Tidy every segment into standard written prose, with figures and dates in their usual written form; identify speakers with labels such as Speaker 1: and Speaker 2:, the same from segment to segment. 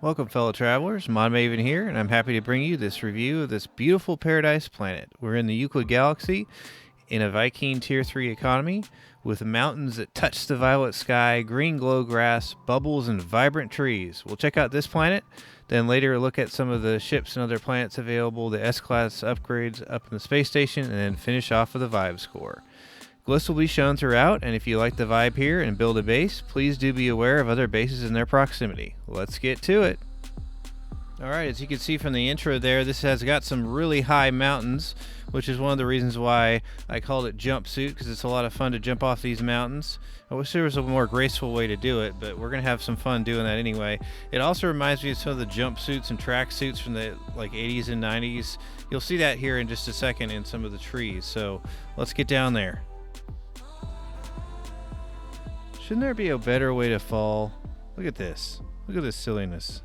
Speaker 1: Welcome, fellow travelers. Modmaven here, and I'm happy to bring you this review of this beautiful paradise planet. We're in the Euclid Galaxy in a Viking Tier 3 economy with mountains that touch the violet sky, green glow grass, bubbles, and vibrant trees. We'll check out this planet, then later look at some of the ships and other planets available, the S-Class upgrades up in the space station, and then finish off with a vibe score. Glyphs will be shown throughout, and if you like the vibe here and build a base, please do be aware of other bases in their proximity. Let's get to it. Alright, as you can see from the intro there, this has got some really high mountains, which is one of the reasons why I called it Jumpsuit, because it's a lot of fun to jump off these mountains. I wish there was a more graceful way to do it, but we're going to have some fun doing that anyway. It also reminds me of some of the jumpsuits and tracksuits from the 80s and 90s. You'll see that here in just a second in some of the trees, so let's get down there. Shouldn't there be a better way to fall? Look at this. Look at this silliness.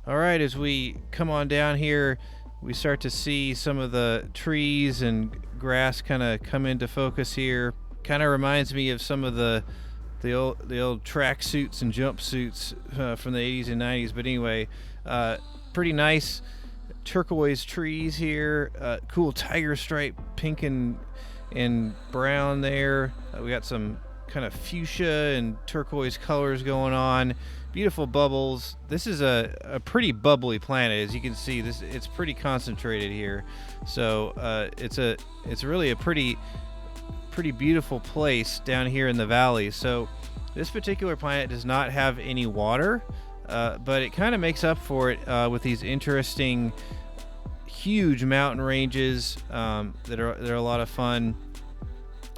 Speaker 1: Alright, as we come on down here, we start to see some of the trees and grass kind of come into focus here. Kind of reminds me of some of the old track suits and jumpsuits from the 80s and 90s. But anyway, pretty nice turquoise trees here. Cool tiger stripe pink and brown there. We got some kind of fuchsia and turquoise colors going on. Beautiful bubbles. This is a pretty bubbly planet, as you can see. It's pretty concentrated here, so it's really a pretty beautiful place down here in the valley. So this particular planet does not have any water, but it kind of makes up for it with these interesting huge mountain ranges that are a lot of fun.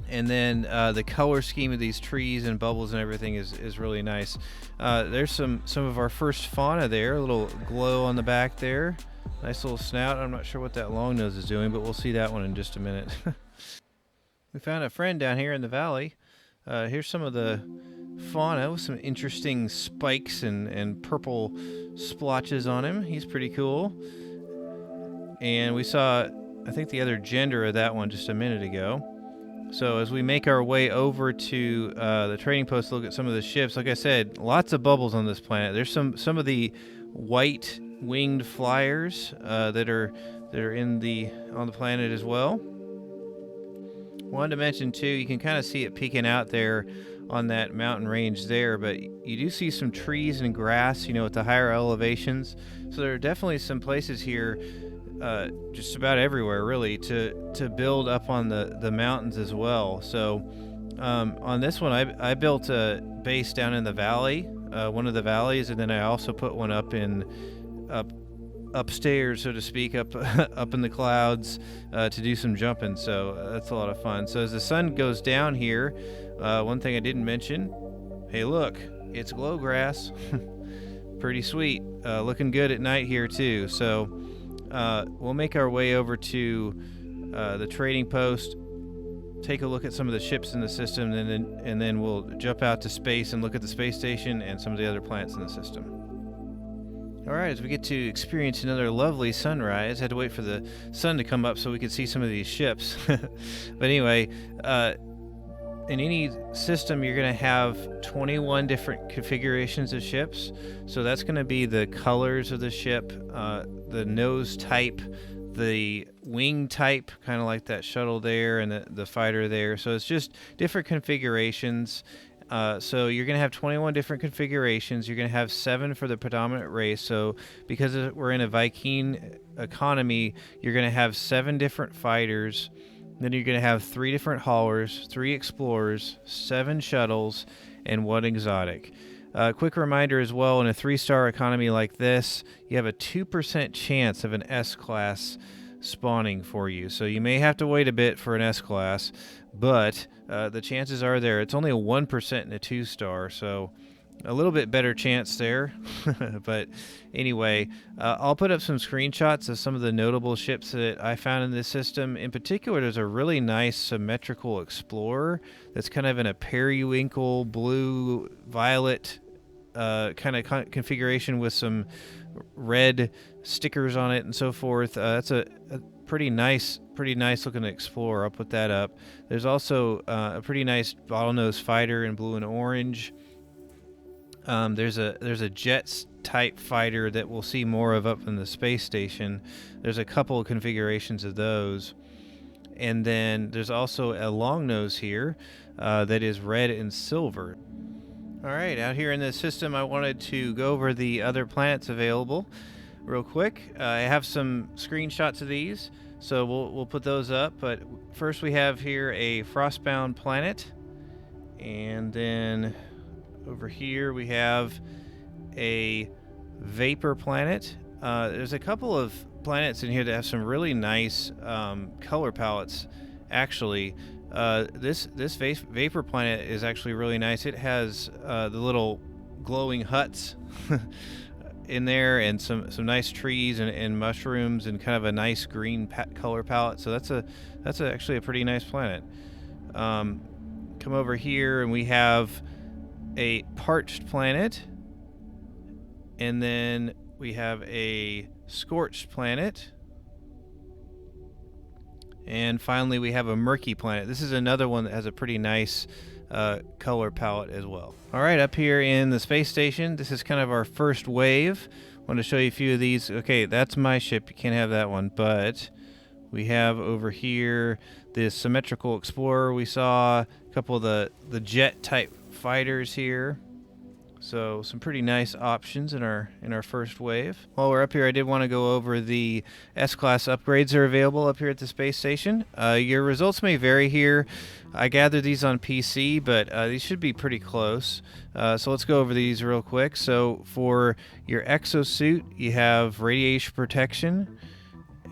Speaker 1: And then the color scheme of these trees and bubbles and everything is really nice. There's some of our first fauna there, a little glow on the back there. Nice little snout. I'm not sure what that long nose is doing, but we'll see that one in just a minute. We found a friend down here in the valley. Here's some of the fauna with some interesting spikes and purple splotches on him. He's pretty cool. And we saw, I think, the other gender of that one just a minute ago. So as we make our way over to the trading post to look at some of the ships, like I said, lots of bubbles on this planet. There's some of the white winged flyers that are on the planet as well. Wanted to mention too, you can kind of see it peeking out there on that mountain range there, but you do see some trees and grass, at the higher elevations. So there are definitely some places here, just about everywhere really, to build up on the mountains as well. So on this one, I built a base down in the valley, one of the valleys, and then I also put one up upstairs, so to speak, up in the clouds to do some jumping. So that's a lot of fun. So as the sun goes down here, one thing I didn't mention, hey look, it's glow grass. Pretty sweet. Looking good at night here too. So we'll make our way over to the trading post, take a look at some of the ships in the system, and then we'll jump out to space and look at the space station and some of the other planets in the system. Alright, as we get to experience another lovely sunrise, had to wait for the sun to come up so we could see some of these ships. But anyway, in any system you're going to have 21 different configurations of ships. So that's going to be the colors of the ship, the nose type, the wing type, kind of like that shuttle there and the fighter there. So it's just different configurations. So you're going to have 21 different configurations. You're going to have 7 for the predominant race. So because we're in a Viking economy, you're going to have 7 different fighters. Then you're going to have 3 different haulers, 3 explorers, 7 shuttles, and 1 exotic. Quick reminder as well, in a 3-star economy like this, you have a 2% chance of an S-Class spawning for you. So you may have to wait a bit for an S-Class, but the chances are there. It's only a 1% in a 2-star, so a little bit better chance there. But anyway, I'll put up some screenshots of some of the notable ships that I found in this system. In particular, there's a really nice symmetrical explorer that's kind of in a periwinkle blue violet kind of configuration with some red stickers on it and so forth. That's a pretty nice looking explorer. I'll put that up. There's also a pretty nice bottlenose fighter in blue and orange. There's a jet type fighter that we'll see more of up in the space station. There's a couple of configurations of those. And then there's also a long nose here that is red and silver. All right, out here in the system, I wanted to go over the other planets available real quick. I have some screenshots of these, so we'll put those up. But first we have here a frostbound planet. And then over here we have a vapor planet. There's a couple of planets in here that have some really nice color palettes. Actually, this vapor planet is actually really nice. It has the little glowing huts in there, and some nice trees and mushrooms, and kind of a nice green color palette. So that's actually a pretty nice planet. Come over here, and we have a parched planet, and then we have a scorched planet, and finally we have a murky planet. This is another one that has a pretty nice color palette as well. All right, up here in the space station, this is kind of our first wave. I want to show you a few of these. Okay, that's my ship. You can't have that one, but we have over here this symmetrical explorer. We saw a couple of the jet type fighters here. So some pretty nice options in our first wave. While we're up here, I did want to go over the S-Class upgrades that are available up here at the space station. Your results may vary here. I gathered these on PC, but these should be pretty close. So let's go over these real quick. So for your exosuit, you have radiation protection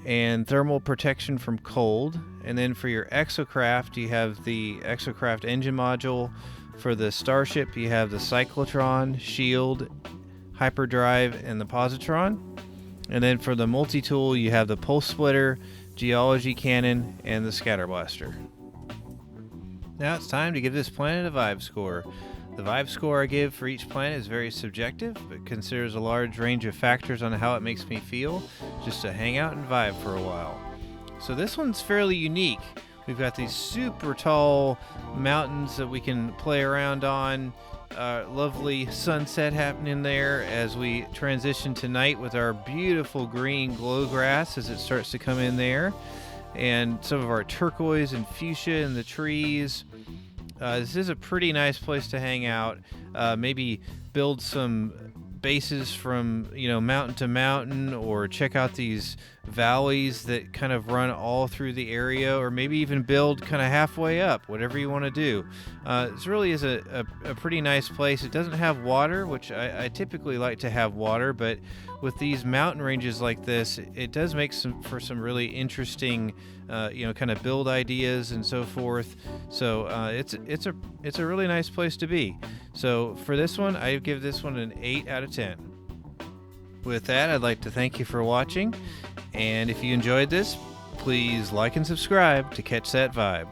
Speaker 1: and thermal protection from cold. And then for your exocraft, you have the exocraft engine module. For the starship, you have the cyclotron, shield, hyperdrive, and the positron. And then for the multi-tool, you have the pulse splitter, geology cannon, and the scatter blaster. Now it's time to give this planet a vibe score. The vibe score I give for each planet is very subjective, but considers a large range of factors on how it makes me feel, just to hang out and vibe for a while. So this one's fairly unique. We've got these super tall mountains that we can play around on. Lovely sunset happening there as we transition to night with our beautiful green glow grass as it starts to come in there. And some of our turquoise and fuchsia in the trees. This is a pretty nice place to hang out. Maybe build some bases from mountain to mountain, or check out these valleys that kind of run all through the area, or maybe even build kind of halfway up, whatever you want to do. This really is a pretty nice place. It doesn't have water, which I typically like to have water, but with these mountain ranges like this, it does make for some really interesting kind of build ideas and so forth. So it's a really nice place to be. So for this one, I give this one an 8 out of 10. With that, I'd like to thank you for watching, and if you enjoyed this, please like and subscribe to catch that vibe.